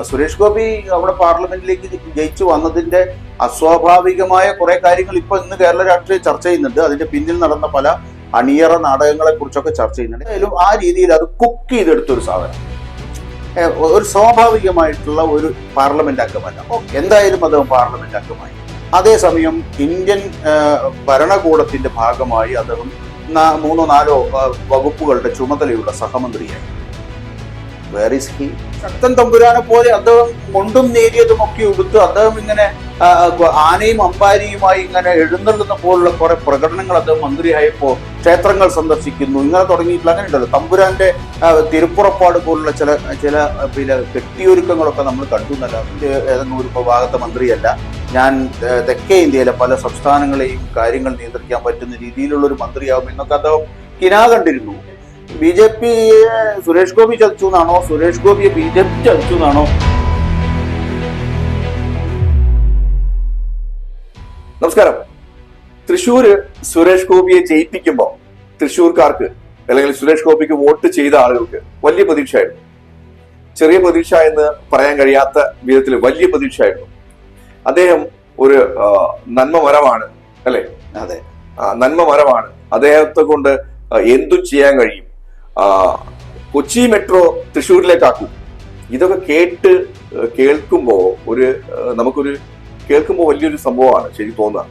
സുരേഷ് ഗോപി അവിടെ പാർലമെന്റിലേക്ക് ജയിച്ചു വന്നതിന്റെ അസ്വാഭാവികമായ കുറെ കാര്യങ്ങൾ ഇപ്പൊ ഇന്ന് കേരള രാഷ്ട്രീയം ചർച്ച ചെയ്യുന്നുണ്ട്. അതിന്റെ പിന്നിൽ നടന്ന പല അണിയറ നാടകങ്ങളെ കുറിച്ചൊക്കെ ചർച്ച ചെയ്യുന്നുണ്ട്. എന്തായാലും ആ രീതിയിൽ അത് കുക്ക് ചെയ്തെടുത്തൊരു സാധനം, ഒരു സ്വാഭാവികമായിട്ടുള്ള ഒരു പാർലമെന്റ് അംഗമല്ല. എന്തായാലും അദ്ദേഹം പാർലമെന്റ് അംഗമായി. അതേസമയം ഇന്ത്യൻ ഭരണകൂടത്തിന്റെ ഭാഗമായി അദ്ദേഹം 3-4 വകുപ്പുകളുടെ ചുമതലയുള്ള സഹമന്ത്രിയായി. Where is he? ശക്തൻ തമ്പുരാനെ പോലെ അദ്ദേഹം മുണ്ടും നേരിയതും ഒക്കെ ഉടുത്ത് അദ്ദേഹം ഇങ്ങനെ ആനയും അമ്പാരിയുമായി ഇങ്ങനെ എഴുന്നള്ളുന്ന പോലുള്ള കുറെ പ്രകടനങ്ങൾ അദ്ദേഹം മന്ത്രിയായപ്പോ ക്ഷേത്രങ്ങൾ സന്ദർശിക്കുന്നു, ഇങ്ങനെ തുടങ്ങിയിട്ടില്ല. അങ്ങനെ ഉണ്ടല്ലോ തമ്പുരാന്റെ തിരുപ്പുറപ്പാട് പോലുള്ള ചില പിന്നെ കെട്ടിയൊരുക്കങ്ങളൊക്കെ നമ്മൾ കണ്ടു എന്നല്ല. ഏതെങ്കിലും ഒരു ഭാഗത്തെ മന്ത്രിയല്ല ഞാൻ, തെക്കേ ഇന്ത്യയിലെ പല സംസ്ഥാനങ്ങളെയും കാര്യങ്ങൾ നിയന്ത്രിക്കാൻ പറ്റുന്ന രീതിയിലുള്ള ഒരു മന്ത്രിയാവും എന്നൊക്കെ അദ്ദേഹം കിനാ കണ്ടിരുന്നു. BJP സുരേഷ് ഗോപി ചതിച്ചു എന്നാണോ, സുരേഷ് ഗോപിയെ BJP ചതിച്ചു എന്നാണോ? നമസ്കാരം. തൃശ്ശൂര് സുരേഷ് ഗോപിയെ ജയിപ്പിക്കുമ്പോൾ തൃശ്ശൂർക്കാർക്ക് അല്ലെങ്കിൽ സുരേഷ് ഗോപിക്ക് വോട്ട് ചെയ്ത ആളുകൾക്ക് വലിയ പ്രതീക്ഷയായിരുന്നു. ചെറിയ പ്രതീക്ഷ എന്ന് പറയാൻ കഴിയാത്ത വിധത്തിൽ വലിയ പ്രതീക്ഷയായിരുന്നു. അദ്ദേഹം ഒരു നന്മ മരമാണ്, അല്ലെ? അതെ, നന്മ മരമാണ്. അദ്ദേഹത്തെ കൊണ്ട് എന്തും ചെയ്യാൻ കഴിയും. കൊച്ചി മെട്രോ തൃശ്ശൂരിലേക്കാക്കും. ഇതൊക്കെ കേൾക്കുമ്പോ നമുക്കൊരു കേൾക്കുമ്പോൾ വലിയൊരു സംഭവമാണ് ശരി തോന്നുക.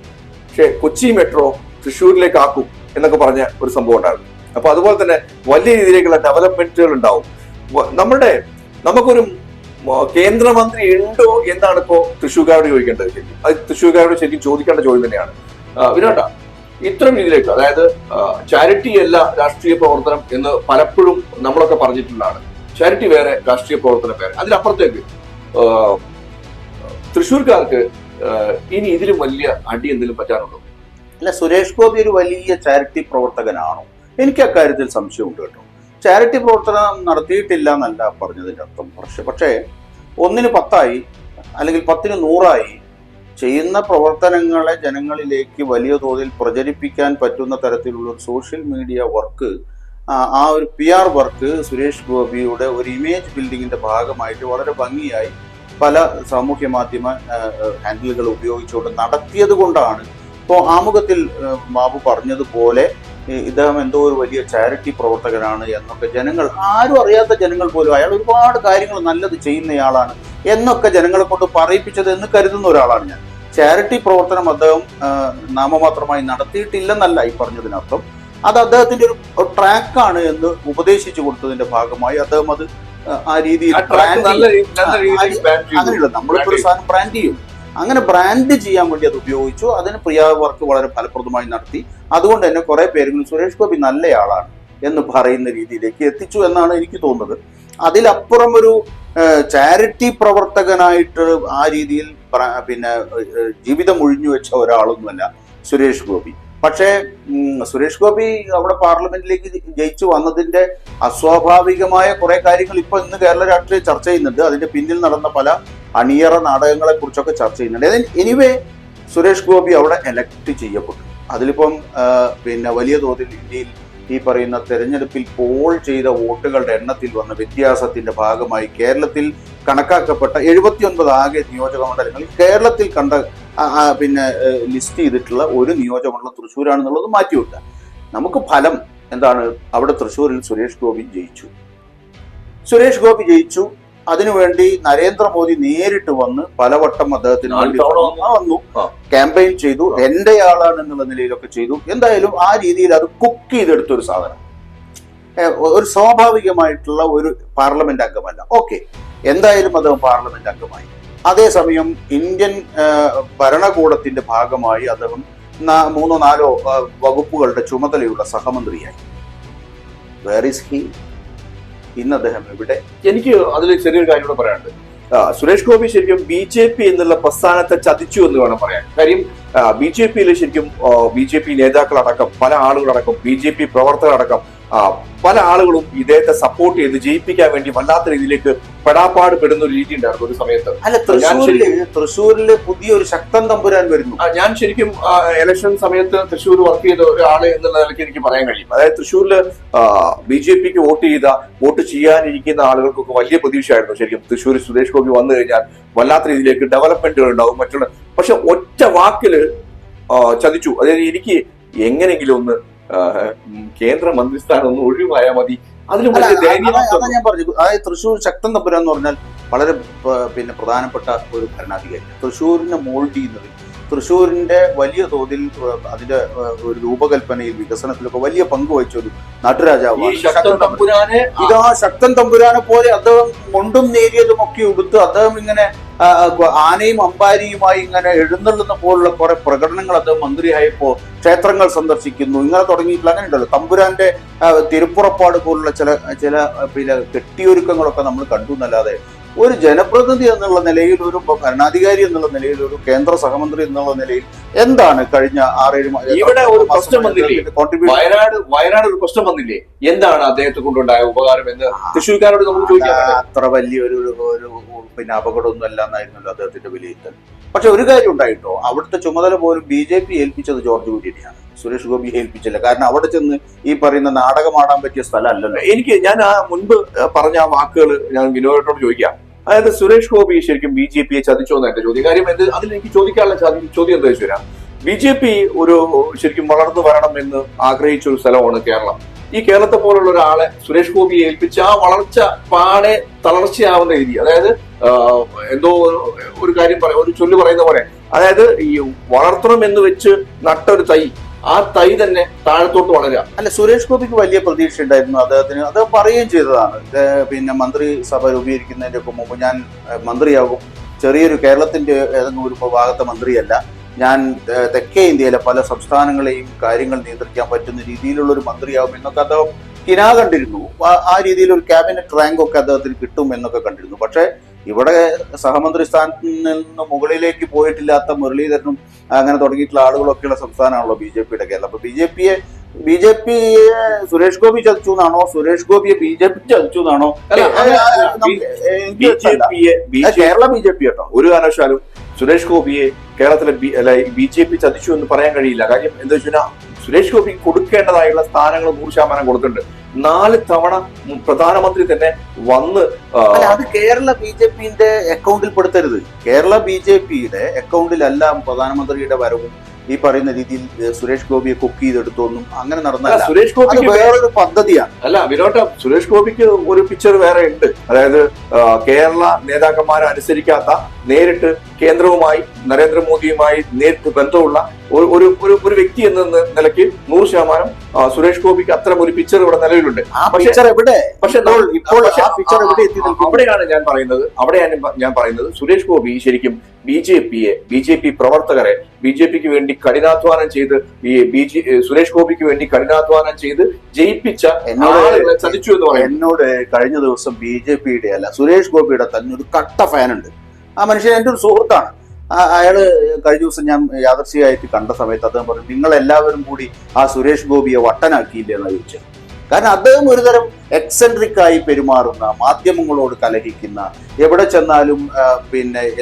പക്ഷെ കൊച്ചി മെട്രോ തൃശ്ശൂരിലേക്കാക്കും എന്നൊക്കെ പറഞ്ഞ ഒരു സംഭവം ഉണ്ടായിരുന്നു. അപ്പൊ അതുപോലെ തന്നെ വലിയ രീതിയിലേക്കുള്ള ഡെവലപ്മെന്റുകൾ ഉണ്ടാവും. നമുക്കൊരു കേന്ദ്രമന്ത്രി ഉണ്ടോ എന്നാണ് ഇപ്പോ തൃശ്ശൂർക്കാരോട് ചോദിക്കേണ്ടത്. ശരിക്കും അത് തൃശ്ശൂർക്കാരോട് ശരിക്കും ചോദിക്കേണ്ട ചോദ്യം തന്നെയാണ്. വിനോട്ട, ഇത്തരം രീതിയിലേക്ക്, അതായത് ചാരിറ്റി അല്ല രാഷ്ട്രീയ പ്രവർത്തനം എന്ന് പലപ്പോഴും നമ്മളൊക്കെ പറഞ്ഞിട്ടുള്ളതാണ്. ചാരിറ്റി വേറെ, രാഷ്ട്രീയ പ്രവർത്തനം വേറെ. അതിനപ്പുറത്തേക്ക് തൃശ്ശൂർക്കാർക്ക് ഇനി ഇതിലും വലിയ അടി എന്തെങ്കിലും പറ്റാനുണ്ടോ? അല്ല, സുരേഷ് ഗോപി ഒരു വലിയ ചാരിറ്റി പ്രവർത്തകനാണോ? എനിക്ക് അക്കാര്യത്തിൽ സംശയമുണ്ട് കേട്ടോ. ചാരിറ്റി പ്രവർത്തനം നടത്തിയിട്ടില്ല എന്നല്ല പറഞ്ഞതിന്റെ അർത്ഥം. പക്ഷേ 1ന് 10 അല്ലെങ്കിൽ 10ന് 100 ചെയ്യുന്ന പ്രവർത്തനങ്ങളെ ജനങ്ങളിലേക്ക് വലിയ തോതിൽ പ്രചരിപ്പിക്കാൻ പറ്റുന്ന തരത്തിലുള്ള ഒരു സോഷ്യൽ മീഡിയ വർക്ക്, ആ ഒരു PR വർക്ക് സുരേഷ് ഗോപിയുടെ ഒരു ഇമേജ് ബിൽഡിങ്ങിന്റെ ഭാഗമായിട്ട് വളരെ ഭംഗിയായി പല സാമൂഹ്യ മാധ്യമ ഹാൻഡിലുകൾ ഉപയോഗിച്ചുകൊണ്ട് നടത്തിയത് കൊണ്ടാണ് ഇപ്പോൾ ആമുഖത്തിൽ ബാബു പറഞ്ഞതുപോലെ ഇദ്ദേഹം എന്തോ ഒരു വലിയ ചാരിറ്റി പ്രവർത്തകനാണ് എന്നൊക്കെ ജനങ്ങൾ, ആരും അറിയാത്ത ജനങ്ങൾ പോലും അയാൾ ഒരുപാട് കാര്യങ്ങൾ നല്ലത് ചെയ്യുന്നയാളാണ് എന്നൊക്കെ ജനങ്ങളെ കൊണ്ട് പറയിപ്പിച്ചത് എന്ന് കരുതുന്ന ഒരാളാണ് ഞാൻ. ചാരിറ്റി പ്രവർത്തനം അദ്ദേഹം നാമമാത്രമായി നടത്തിയിട്ടില്ലെന്നല്ല ഈ പറഞ്ഞതിനർത്ഥം. അത് അദ്ദേഹത്തിന്റെ ഒരു ട്രാക്കാണ് എന്ന് ഉപദേശിച്ചു കൊടുത്തതിന്റെ ഭാഗമായി അദ്ദേഹം അത് ആ രീതിയിൽ അങ്ങനെയുള്ള നമ്മളിപ്പോൾ ഒരു സാധനം ബ്രാൻഡ് ചെയ്യും, അങ്ങനെ ബ്രാൻഡ് ചെയ്യാൻ വേണ്ടി അത് ഉപയോഗിച്ചു. അതിന് PR വർക്ക് വളരെ ഫലപ്രദമായി നടത്തി. അതുകൊണ്ട് തന്നെ കുറെ പേരെങ്കിലും സുരേഷ് ഗോപി നല്ലയാളാണ് എന്ന് പറയുന്ന രീതിയിലേക്ക് എത്തിച്ചു എന്നാണ് എനിക്ക് തോന്നുന്നത്. അതിലപ്പുറം ഒരു ചാരിറ്റി പ്രവർത്തകനായിട്ട് ആ രീതിയിൽ പിന്നെ ജീവിതം ഒഴിഞ്ഞു വെച്ച ഒരാളൊന്നുമല്ല സുരേഷ് ഗോപി. പക്ഷേ സുരേഷ് ഗോപി അവിടെ പാർലമെന്റിലേക്ക് ജയിച്ചു വന്നതിന്റെ അസ്വാഭാവികമായ കുറെ കാര്യങ്ങൾ ഇപ്പൊ ഇന്ന് കേരള രാഷ്ട്രീയം ചർച്ച ചെയ്യുന്നുണ്ട്. അതിന്റെ പിന്നിൽ നടന്ന പല അണിയറ നാടകങ്ങളെ കുറിച്ചൊക്കെ ചർച്ച ചെയ്യുന്നുണ്ട്. എനിവേ സുരേഷ് ഗോപി അവിടെ എലക്ട് ചെയ്യപ്പെട്ടു. അതിലിപ്പം പിന്നെ വലിയ തോതിൽ ഇന്ത്യയിൽ ഈ പറയുന്ന തെരഞ്ഞെടുപ്പിൽ പോൾ ചെയ്ത വോട്ടുകളുടെ എണ്ണത്തിൽ വന്ന വ്യത്യാസത്തിന്റെ ഭാഗമായി കേരളത്തിൽ കണക്കാക്കപ്പെട്ട 79 ആകെ നിയോജക മണ്ഡലങ്ങളിൽ കേരളത്തിൽ കണ്ട പിന്നെ ലിസ്റ്റ് ചെയ്തിട്ടുള്ള ഒരു നിയോജകമണ്ഡലം തൃശ്ശൂരാണെന്നുള്ളത് മാറ്റിവിട്ട നമുക്ക് ഫലം എന്താണ്? അവിടെ തൃശ്ശൂരിൽ സുരേഷ് ഗോപി ജയിച്ചു. അതിനുവേണ്ടി നരേന്ദ്രമോദി നേരിട്ട് വന്ന് പലവട്ടം അദ്ദേഹത്തിന് വേണ്ടി വന്നു, ക്യാമ്പയിൻ ചെയ്തു, എന്റെ ആളാണ് എന്നുള്ള നിലയിലൊക്കെ ചെയ്തു. എന്തായാലും ആ രീതിയിൽ അത് കുക്ക് ചെയ്തെടുത്തൊരു സാധനം, ഒരു സ്വാഭാവികമായിട്ടുള്ള ഒരു പാർലമെന്റ് അംഗമല്ല. എന്തായാലും അദ്ദേഹം പാർലമെന്റ് അംഗമായി. അതേസമയം ഇന്ത്യൻ ഭരണകൂടത്തിന്റെ ഭാഗമായി അദ്ദേഹം 3-4 വകുപ്പുകളുടെ ചുമതലയുള്ള സഹമന്ത്രിയായി. Where is he? ഇന്ന് അദ്ദേഹം എവിടെ? എനിക്ക് അതിൽ ചെറിയൊരു കാര്യം കൂടെ പറയാനുണ്ട്. സുരേഷ് ഗോപി ശരിക്കും BJP എന്നുള്ള പ്രസ്ഥാനത്തെ ചതിച്ചു എന്ന് വേണം പറയാൻ. കാര്യം BJP ശരിക്കും BJP നേതാക്കളടക്കം പല ആളുകളടക്കം BJP പ്രവർത്തകരടക്കം പല ആളുകളും ഇദ്ദേഹത്തെ സപ്പോർട്ട് ചെയ്ത് ജയിപ്പിക്കാൻ വേണ്ടി വല്ലാത്ത രീതിയിലേക്ക് പെടാപ്പാട് പെടുന്ന ഒരു രീതി ഉണ്ടായിരുന്നു ഒരു സമയത്ത്. അല്ല, തൃശ്ശൂരില് പുതിയൊരു ശക്തൻ തമ്പുരാൻ വരുന്നു. ഞാൻ ശരിക്കും ഇലക്ഷൻ സമയത്ത് തൃശ്ശൂർ വർക്ക് ചെയ്ത ഒരാള് എന്നുള്ള നിലയ്ക്ക് എനിക്ക് പറയാൻ കഴിയും. അതായത് തൃശ്ശൂരില് BJPക്ക് വോട്ട് ചെയ്യാനിരിക്കുന്ന ആളുകൾക്കൊക്കെ വലിയ പ്രതീക്ഷയായിരുന്നു ശരിക്കും. തൃശ്ശൂർ സുരേഷ് ഗോപി വന്നു കഴിഞ്ഞാൽ വല്ലാത്ത രീതിയിലേക്ക് ഡെവലപ്മെന്റുകൾ ഉണ്ടാവും മറ്റുള്ള. പക്ഷെ ഒറ്റ വാക്കില് ചതിച്ചു. അതായത് എനിക്ക് എങ്ങനെയെങ്കിലും ഒന്ന് കേന്ദ്ര മന്ത്രിസ്ഥാനം ഒന്ന് ഒഴിവായാൽ മതി. ഞാൻ പറഞ്ഞു, അതായത് തൃശ്ശൂർ ശക്തൻ തമ്പുരാൻ എന്ന് പറഞ്ഞാൽ വളരെ പ്രധാനപ്പെട്ട ഒരു ഭരണാധികാരി. തൃശ്ശൂരിനെ മോൾഡ് ചെയ്യുന്നത്, തൃശ്ശൂരിന്റെ വലിയ തോതിൽ അതിന്റെ ഒരു രൂപകൽപ്പനയിൽ വികസനത്തിലൊക്കെ വലിയ പങ്ക് വഹിച്ച ഒരു നാട്ടുരാജാവാണ് ഇതാ ശക്തൻ തമ്പുരാനെ പോലെ. അദ്ദേഹം മുണ്ടും നേരിയതും ഒക്കെ ഉടുത്ത് അദ്ദേഹം ഇങ്ങനെ ആനയും അമ്പാരിയുമായി ഇങ്ങനെ എഴുന്നള്ളുന്ന പോലുള്ള കുറെ പ്രകടനങ്ങൾ അദ്ദേഹം മന്ത്രിയായപ്പോ ക്ഷേത്രങ്ങൾ സന്ദർശിക്കുന്നു, ഇങ്ങനെ തുടങ്ങിയിട്ടുള്ള അങ്ങനെ ഉണ്ടല്ലോ. തമ്പുരാന്റെ തിരുപ്പുറപ്പാട് പോലുള്ള ചില കെട്ടിയൊരുക്കങ്ങളൊക്കെ നമ്മൾ കണ്ടു എന്നല്ലാതെ ഒരു ജനപ്രതിനിധി എന്നുള്ള നിലയിൽ, ഒരു ഭരണാധികാരി എന്നുള്ള നിലയിൽ, ഒരു കേന്ദ്ര സഹമന്ത്രി എന്നുള്ള നിലയിൽ എന്താണ് കഴിഞ്ഞ 6-7 ഇവിടെ ഒരു പ്രശ്നം വന്നില്ലേ? വയനാട് ഒരു പ്രശ്നം വന്നില്ലേ? എന്താണ് അദ്ദേഹത്തെ കൊണ്ടുണ്ടായ ഉപകാരം എന്ന് തൃശ്ശൂർക്കാരോട് നമുക്ക് ചോദിക്കാം. അത്ര വലിയൊരു അപകടമൊന്നും അല്ല എന്നായിരുന്നല്ലോ അദ്ദേഹത്തിന്റെ വിലയിരുത്തൽ. പക്ഷെ ഒരു കാര്യം ഉണ്ടായിട്ടോ, അവിടുത്തെ ചുമതല പോലും BJP ഏൽപ്പിച്ചത് ജോർജ് കുര്യനെയാണ്, സുരേഷ് ഗോപി ഏൽപ്പിച്ചില്ല. കാരണം അവിടെ ചെന്ന് ഈ പറയുന്ന നാടകമാടാൻ പറ്റിയ സ്ഥലമല്ലല്ലോ. ഞാൻ ആ മുൻപ് പറഞ്ഞ ആ വാക്കുകൾ ഞാൻ വിനോദത്തോട് ചോദിക്കാം. അതായത് സുരേഷ് ഗോപി ശരിക്കും BJPയെ ചതിച്ചോ എന്ന് എന്റെ ചോദ്യം. കാര്യം അതിലെനിക്ക് ചോദിക്കാനുള്ള ചോദ്യം എന്താ വെച്ച് വരാം. BJP ഒരു ശരിക്കും വളർന്നു വരണം എന്ന് ആഗ്രഹിച്ച ഒരു സ്ഥലമാണ് കേരളം. ഈ കേരളത്തെ പോലുള്ള ഒരാളെ സുരേഷ് ഗോപിയെ ഏൽപ്പിച്ച് ആ വളർച്ച പാടെ തളർച്ചയാവുന്ന രീതി, അതായത് എന്തോ ഒരു കാര്യം ഒരു ചൊല്ല് പറയുന്ന പോലെ, അതായത് ഈ വളർത്തണം എന്ന് വെച്ച് നട്ട ഒരു തൈ, ആ തൈ തന്നെ താഴത്തോട്ട് വളരുക. അല്ല, സുരേഷ് ഗോപിക്ക് വലിയ പ്രതീക്ഷ ഉണ്ടായിരുന്നു അദ്ദേഹത്തിന്. അത് പറയുകയും ചെയ്തതാണ്. മന്ത്രിസഭ രൂപീകരിക്കുന്നതിന്റെ ഒക്കെ മുമ്പ് ഞാൻ മന്ത്രിയാകും, ചെറിയൊരു കേരളത്തിന്റെ ഏതെങ്കിലും ഒരു ഭാഗത്തെ മന്ത്രിയല്ല, ഞാൻ തെക്കേ ഇന്ത്യയിലെ പല സംസ്ഥാനങ്ങളെയും കാര്യങ്ങൾ നിയന്ത്രിക്കാൻ പറ്റുന്ന രീതിയിലുള്ള ഒരു മന്ത്രിയാകും എന്നൊക്കെ അദ്ദേഹം കിനാ കണ്ടിരുന്നു. ആ രീതിയിൽ ഒരു ക്യാബിനറ്റ് റാങ്ക് ഒക്കെ അദ്ദേഹത്തിന് കിട്ടും എന്നൊക്കെ കണ്ടിരുന്നു. പക്ഷെ ഇവിടെ സഹമന്ത്രി സ്ഥാനത്ത് നിന്ന് മുകളിലേക്ക് പോയിട്ടില്ലാത്ത മുരളീധരനും അങ്ങനെ തുടങ്ങിയിട്ടുള്ള ആളുകളൊക്കെയുള്ള സംസ്ഥാനമാണല്ലോ BJPയുടെ കേരളം. അപ്പൊ BJPയെ സുരേഷ് ഗോപി ചതിച്ചു എന്നാണോ, സുരേഷ് ഗോപിയെ BJP ചതിച്ചു എന്നാണോ? കേരള BJP കേട്ടോ ഒരു കാരണവശാലും സുരേഷ് ഗോപിയെ കേരളത്തിലെ BJP ചതിച്ചു എന്ന് പറയാൻ കഴിയില്ല. കാര്യം എന്താ വെച്ചാൽ സുരേഷ് ഗോപി കൊടുക്കേണ്ടതായുള്ള സ്ഥാനങ്ങൾ 100% കൊടുത്തിട്ടുണ്ട്. 4 തവണ പ്രധാനമന്ത്രി തന്നെ വന്ന്. അത് കേരള BJPന്റെ അക്കൗണ്ടിൽ പെടുത്തരുത്. കേരള BJPയുടെ അക്കൗണ്ടിലല്ല പ്രധാനമന്ത്രിയുടെ വരവും ഈ പറയുന്ന രീതിയിൽ സുരേഷ് ഗോപിയെ കുക്ക് ചെയ്തെടുത്തൊന്നും അങ്ങനെ നടന്നല്ല. സുരേഷ് ഗോപി വേറൊരു പദ്ധതിയാണ്. അല്ല വിനോട്ട, സുരേഷ് ഗോപിക്ക് ഒരു പിക്ചർ വേറെ ഉണ്ട്. അതായത് കേരള നേതാക്കന്മാരെ അനുസരിക്കാത്ത, നേരിട്ട് കേന്ദ്രവുമായി നരേന്ദ്രമോദിയുമായി നേരിട്ട് ബന്ധമുള്ള ഒരു വ്യക്തി എന്ന നിലയ്ക്ക് 100% സുരേഷ് ഗോപിക്ക് അത്തരം ഒരു പിക്ചർ ഇവിടെ നിലവിലുണ്ട്. അവിടെയാണ് ഞാൻ പറയുന്നത് സുരേഷ് ഗോപി ശരിക്കും BJP പ്രവർത്തകരെ BJPക്ക് വേണ്ടി കഠിനാധ്വാനം ചെയ്ത് സുരേഷ് ഗോപിക്ക് വേണ്ടി കഠിനാധ്വാനം ചെയ്ത് ജയിപ്പിച്ച ആളുകളെ ചതിച്ചു എന്ന് പറയും. എന്നോട് കഴിഞ്ഞ ദിവസം BJPയുടെ അല്ല സുരേഷ് ഗോപിയുടെ തന്നെ ഒരു കട്ട ഫാനുണ്ട്. ആ മനുഷ്യൻ എന്റെ ഒരു സുഹൃത്താണ്. അയാള് കഴിഞ്ഞ ദിവസം ഞാൻ യാദർശികമായിട്ട് കണ്ട സമയത്ത് അദ്ദേഹം പറഞ്ഞു, നിങ്ങൾ എല്ലാവരും കൂടി ആ സുരേഷ് ഗോപിയെ വട്ടനാക്കിയില്ലേ എന്ന് ചോദിച്ചത്. കാരണം അദ്ദേഹം ഒരുതരം എക്സെൻട്രിക് ആയി പെരുമാറുന്ന, മാധ്യമങ്ങളോട് കലഹിക്കുന്ന, എവിടെ ചെന്നാലും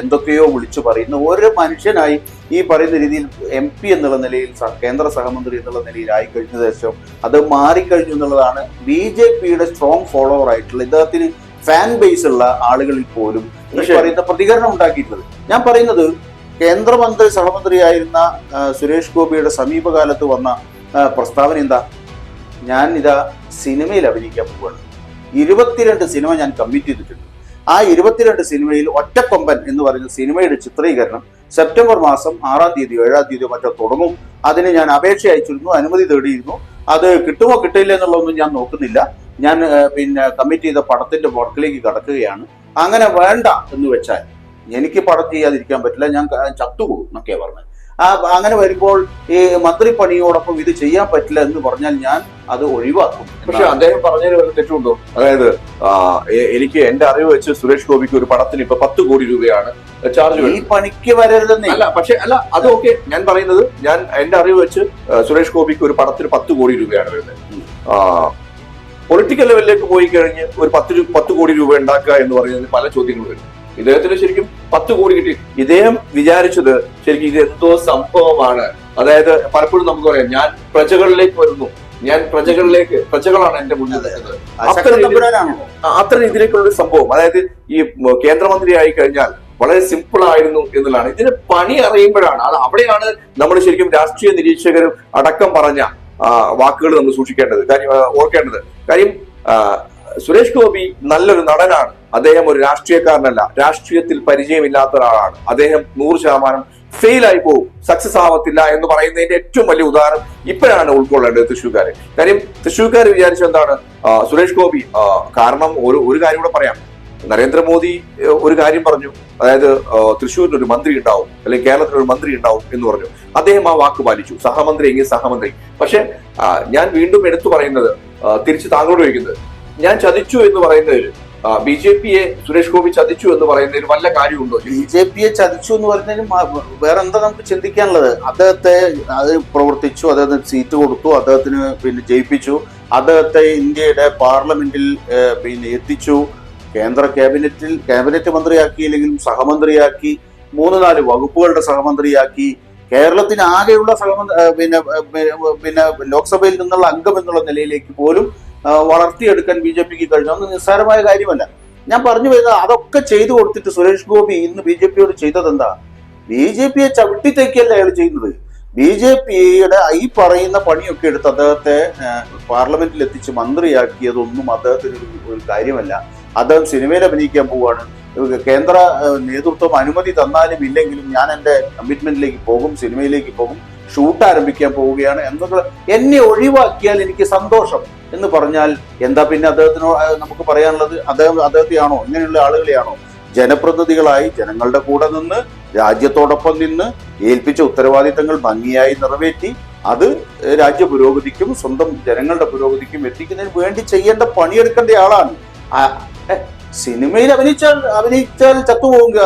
എന്തൊക്കെയോ വിളിച്ചു പറയുന്ന ഒരു മനുഷ്യനായി ഈ പറയുന്ന രീതിയിൽ MP എന്നുള്ള നിലയിൽ, കേന്ദ്ര സഹമന്ത്രി എന്നുള്ള നിലയിൽ ആയിക്കഴിഞ്ഞ ശേഷം അത് മാറിക്കഴിഞ്ഞു എന്നുള്ളതാണ് BJPയുടെ സ്ട്രോങ് ഫോളോവർ ആയിട്ടുള്ള ഇദ്ദേഹത്തിന് ഫാൻ ബേസ് ഉള്ള ആളുകളിൽ പോലും ഈ പറയുന്ന പ്രതികരണം ഉണ്ടാക്കിയിട്ടുള്ളത്. ഞാൻ പറയുന്നത് കേന്ദ്രമന്ത്രി സഹമന്ത്രിയായിരുന്ന സുരേഷ് ഗോപിയുടെ സമീപകാലത്ത് വന്ന പ്രസ്താവന എന്താ, ഞാൻ ഇതാ സിനിമയിൽ അഭിനയിക്കാൻ പോവുകയാണ്. 22 സിനിമ ഞാൻ കമ്മിറ്റ് ചെയ്തിട്ടുണ്ട്. ആ 22 സിനിമയിൽ ഒറ്റക്കൊമ്പൻ എന്ന് പറയുന്ന സിനിമയുടെ ചിത്രീകരണം സെപ്റ്റംബർ മാസം 6-ാം തീയതിയോ 7-ാം തീയതിയോ മറ്റോ തുടങ്ങും. അതിന് ഞാൻ അപേക്ഷ അയച്ചിരുന്നു, അനുമതി തേടിയിരുന്നു. അത് കിട്ടുമോ കിട്ടില്ല എന്നുള്ളതൊന്നും ഞാൻ നോക്കുന്നില്ല. ഞാൻ കമ്മിറ്റ് ചെയ്ത പടത്തിന്റെ വർക്കിലേക്ക് കടക്കുകയാണ്. അങ്ങനെ വേണ്ട എന്ന് വെച്ചാൽ എനിക്ക് പടം ചെയ്യാതിരിക്കാൻ പറ്റില്ല, ഞാൻ ചത്തുപോകും എന്നൊക്കെ പറഞ്ഞത്. അങ്ങനെ വരുമ്പോൾ ഈ മന്ത്രിപ്പണിയോടൊപ്പം ഇത് ചെയ്യാൻ പറ്റില്ല എന്ന് പറഞ്ഞാൽ ഞാൻ അത് ഒഴിവാക്കും. പക്ഷെ അദ്ദേഹം പറഞ്ഞതിന് വല്ല തെറ്റുണ്ടോ? അതായത് എനിക്ക് എന്റെ അറിവ് വെച്ച് സുരേഷ് ഗോപിക്ക് ഒരു പടത്തിന് ഇപ്പൊ 10 കോടി രൂപയാണ് ചാർജ്. ഈ പണിക്ക് വരരുതെന്നേ. അല്ല അത് ഓക്കെ. ഞാൻ പറയുന്നത്, എന്റെ അറിവ് വെച്ച് സുരേഷ് ഗോപിക്ക് ഒരു പടത്തിന് 10 കോടി രൂപയാണ് വരുന്നത്. പൊളിറ്റിക്കൽ ലെവലിലേക്ക് പോയി കഴിഞ്ഞ് ഒരു 10 കോടി രൂപ ഉണ്ടാക്കുക എന്ന് പറയുന്നതിന് പല ചോദ്യങ്ങൾ വരും. ഇദ്ദേഹത്തിന് ശരിക്കും 10 കോടി കിട്ടി. ഇദ്ദേഹം വിചാരിച്ചത് ശരിക്കും ഇത് എന്തോ സംഭവമാണ്. അതായത് പലപ്പോഴും നമുക്ക് പറയാം, ഞാൻ പ്രജകളിലേക്ക് വരുന്നു, ഞാൻ പ്രജകളാണ് എന്റെ മുന്നിൽ നിൽക്കുന്നത്, അത്ര രീതിയിലേക്കുള്ള ഒരു സംഭവം. അതായത് ഈ കേന്ദ്രമന്ത്രി ആയി കഴിഞ്ഞാൽ വളരെ സിമ്പിൾ ആയിരുന്നു എന്നുള്ളതാണ്. ഇതിന് പണി അറിയുമ്പോഴാണ്, അത് അവിടെയാണ് നമ്മൾ ശരിക്കും രാഷ്ട്രീയ നിരീക്ഷകരും അടക്കം പറഞ്ഞ വാക്കുകൾ നമ്മൾ സൂക്ഷിക്കേണ്ടത്, ഓർക്കേണ്ടത്. കാര്യം സുരേഷ് ഗോപി നല്ലൊരു നടനാണ്, അദ്ദേഹം ഒരു രാഷ്ട്രീയക്കാരനല്ല, രാഷ്ട്രീയത്തിൽ പരിചയമില്ലാത്ത ഒരാളാണ്. അദ്ദേഹം 100% ഫെയിൽ ആയി പോകും, സക്സസ് ആവത്തില്ല എന്ന് പറയുന്നതിന്റെ ഏറ്റവും വലിയ ഉദാഹരണം ഇപ്പോഴാണ് ഉൾക്കൊള്ളേണ്ടത് തൃശ്ശൂർക്കാര്. കാര്യം തൃശ്ശൂർക്കാർ വിചാരിച്ച എന്താണ്, സുരേഷ് ഗോപി കാരണം ഒരു കാര്യം കൂടെ പറയാം. നരേന്ദ്രമോദി ഒരു കാര്യം പറഞ്ഞു, അതായത് തൃശ്ശൂരിന് ഒരു മന്ത്രി ഉണ്ടാവും അല്ലെങ്കിൽ കേരളത്തിൽ ഒരു മന്ത്രി ഉണ്ടാവും എന്ന് പറഞ്ഞു. അദ്ദേഹം ആ വാക്ക് പാലിച്ചു, സഹമന്ത്രി എങ്കിൽ സഹമന്ത്രി. പക്ഷെ ഞാൻ വീണ്ടും എടുത്തു പറയുന്നത്, തിരിച്ച് താങ്കളോട് ചോദിക്കുന്നത്, ഞാൻ ചതിച്ചു എന്ന് പറയുന്നതിൽ BJP-യെ സുരേഷ് ഗോപി ചതിച്ചു എന്ന് പറയുന്നതിൽ വല്ല കാര്യമുണ്ടോ? BJP-യെ ചതിച്ചു എന്ന് പറയുന്നതിന് വേറെ എന്താ നമുക്ക് ചിന്തിക്കാനുള്ളത്? അദ്ദേഹത്തെ അത് പ്രവർത്തിച്ചു, അദ്ദേഹത്തിന് സീറ്റ് കൊടുത്തു, അദ്ദേഹത്തിന് പിന്നെ ജയിപ്പിച്ചു, അദ്ദേഹത്തെ ഇന്ത്യയുടെ പാർലമെന്റിൽ പിന്നെ എത്തിച്ചു, കേന്ദ്ര ക്യാബിനറ്റ് മന്ത്രിയാക്കിയില്ലെങ്കിലും സഹമന്ത്രിയാക്കി, 3-4 വകുപ്പുകളുടെ സഹമന്ത്രിയാക്കി, കേരളത്തിന് ആകെയുള്ള പിന്നെ ലോക്സഭയിൽ നിന്നുള്ള അംഗം എന്നുള്ള നിലയിലേക്ക് പോലും വളർത്തിയെടുക്കാൻ BJP-ക്ക് കഴിഞ്ഞു. അതൊന്നും നിസ്സാരമായ കാര്യമല്ല. ഞാൻ പറഞ്ഞു വരുന്നത്, അതൊക്കെ ചെയ്തു കൊടുത്തിട്ട് സുരേഷ് ഗോപി ഇന്ന് BJP-യോട് ചെയ്തത് എന്താ? BJP-യെ ചവിട്ടിത്തേക്കല്ല അയാൾ ചെയ്യുന്നത്. BJP-യുടെ ഈ പറയുന്ന പണിയൊക്കെ എടുത്ത് അദ്ദേഹത്തെ പാർലമെന്റിൽ എത്തിച്ച് മന്ത്രിയാക്കിയതൊന്നും അദ്ദേഹത്തിന് ഒരു കാര്യമല്ല. അദ്ദേഹം സിനിമയിൽ അഭിനയിക്കാൻ പോവുകയാണ്. കേന്ദ്ര നേതൃത്വം അനുമതി തന്നാലും ഇല്ലെങ്കിലും ഞാൻ എൻ്റെ കമ്മിറ്റ്മെന്റിലേക്ക് പോകും, സിനിമയിലേക്ക് പോകും, ഷൂട്ട് ആരംഭിക്കാൻ പോവുകയാണ് എന്നുള്ള, എന്നെ ഒഴിവാക്കിയാൽ എനിക്ക് സന്തോഷം എന്ന് പറഞ്ഞാൽ എന്താ പിന്നെ അദ്ദേഹത്തിന് നമുക്ക് പറയാനുള്ളത്? അദ്ദേഹത്തെയാണോ, ഇങ്ങനെയുള്ള ആളുകളെയാണോ ജനപ്രതിനിധികളായി ജനങ്ങളുടെ കൂടെ നിന്ന് രാജ്യത്തോടൊപ്പം നിന്ന് ഏൽപ്പിച്ച ഉത്തരവാദിത്തങ്ങൾ ഭംഗിയായി നിറവേറ്റി അത് രാജ്യ പുരോഗതിക്കും സ്വന്തം ജനങ്ങളുടെ പുരോഗതിക്കും എത്തിക്കുന്നതിന് വേണ്ടി ചെയ്യേണ്ട പണിയെടുക്കേണ്ട ആളാണ്. സിനിമയിൽ അഭിനയിച്ചാൽ ചത്തുപോകുക,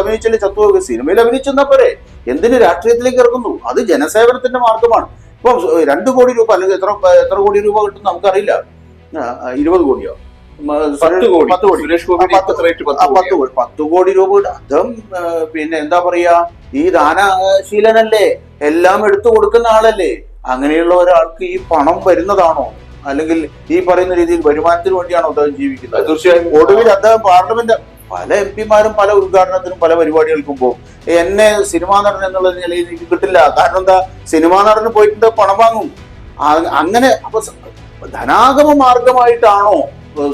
സിനിമയിൽ അഭിനയിച്ചെന്നാ പോരെ, എന്തിന് രാഷ്ട്രീയത്തിലേക്ക് ഇറങ്ങുന്നു? അത് ജനസേവനത്തിന്റെ മാർഗമാണ്. ഇപ്പം 2 കോടി രൂപ അല്ലെങ്കിൽ എത്ര കോടി രൂപ കിട്ടും നമുക്കറിയില്ല, 20 കോടിയോ 10 കോടി രൂപ. അതും പിന്നെ എന്താ പറയാ, ഈ ദാനശീലനല്ലേ, എല്ലാം എടുത്തു കൊടുക്കുന്ന ആളല്ലേ? അങ്ങനെയുള്ള ഒരാൾക്ക് ഈ പണം വരുന്നതാണോ? അല്ലെങ്കിൽ ഈ പറയുന്ന രീതിയിൽ വരുമാനത്തിന് വേണ്ടിയാണോ അദ്ദേഹം ജീവിക്കുന്നത്? തീർച്ചയായും. ഒടുവിൽ അദ്ദേഹം പാർലമെന്റ് പല MP-മാരും പല ഉദ്ഘാടനത്തിനും പല പരിപാടികൾക്കും പോകും. എന്നെ സിനിമാ നടൻ എന്നുള്ള നിലയിൽ എനിക്ക് കിട്ടില്ല. കാരണം എന്താ, സിനിമാ നടന് പോയിട്ട് പണം വാങ്ങും. അങ്ങനെ അപ്പൊ ധനാഗമ മാർഗമായിട്ടാണോ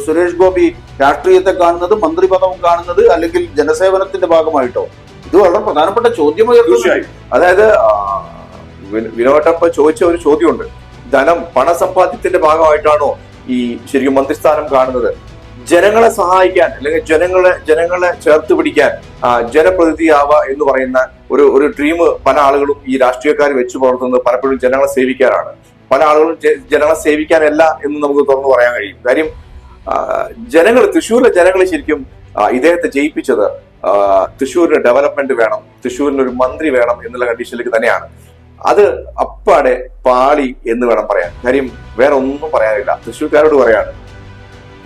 സുരേഷ് ഗോപി രാഷ്ട്രീയത്തെ കാണുന്നത്, മന്ത്രിപദവും കാണുന്നത്, അല്ലെങ്കിൽ ജനസേവനത്തിന്റെ ഭാഗമായിട്ടോ? ഇത് വളരെ പ്രധാനപ്പെട്ട ചോദ്യമായി. അതായത് വിനോദപ്പ ചോദിച്ച ഒരു ചോദ്യമുണ്ട്, പണസമ്പാദ്യത്തിന്റെ ഭാഗമായിട്ടാണോ ഈ ശരിക്കും മന്ത്രിസ്ഥാനം കാണുന്നത്? ജനങ്ങളെ സഹായിക്കാൻ അല്ലെങ്കിൽ ജനങ്ങളെ ചേർത്ത് പിടിക്കാൻ ജനപ്രതിനിധിയാവുക എന്ന് പറയുന്ന ഒരു ഡ്രീം പല ആളുകളും ഈ രാഷ്ട്രീയക്കാർ വെച്ച് പുലർത്തുന്നത് പലപ്പോഴും ജനങ്ങളെ സേവിക്കാനാണ്. പല ആളുകളും ജനങ്ങളെ സേവിക്കാനല്ല എന്ന് നമുക്ക് തുറന്നു പറയാൻ കഴിയും. കാര്യം തൃശ്ശൂരിലെ ജനങ്ങൾ ശരിക്കും ഇദ്ദേഹത്തെ ജയിപ്പിച്ചത് തൃശ്ശൂരിന് ഡെവലപ്മെന്റ് വേണം, തൃശ്ശൂരിന് ഒരു മന്ത്രി വേണം എന്നുള്ള കണ്ടീഷനിലേക്ക് തന്നെയാണ്. അത് അപ്പാടെ പാളി എന്ന് വേണം പറയാൻ. കാര്യം വേറെ ഒന്നും പറയാനില്ല. തൃശ്ശൂർക്കാരോട് പറയാണ്,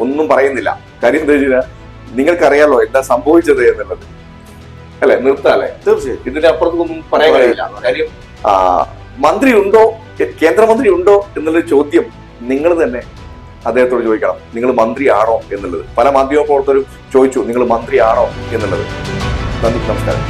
ഒന്നും പറയുന്നില്ല. കാര്യം എന്താ വെച്ചാൽ നിങ്ങൾക്കറിയാലോ എന്താ സംഭവിച്ചത് എന്നുള്ളത്, അല്ലെ? നിർത്താല്ലേ? തീർച്ചയായും. ഇതിന്റെ അപ്പുറത്തൊന്നും പറയാൻ കഴിയില്ല. കാര്യം മന്ത്രിയുണ്ടോ, കേന്ദ്രമന്ത്രി ഉണ്ടോ എന്നുള്ള ചോദ്യം നിങ്ങൾ തന്നെ അദ്ദേഹത്തോട് ചോദിക്കണം. നിങ്ങൾ മന്ത്രിയാണോ എന്നുള്ളത്. പല മാധ്യമ പ്രവർത്തകരും ചോദിച്ചു, നിങ്ങൾ മന്ത്രിയാണോ എന്നുള്ളത്. നന്ദി, നമസ്കാരം.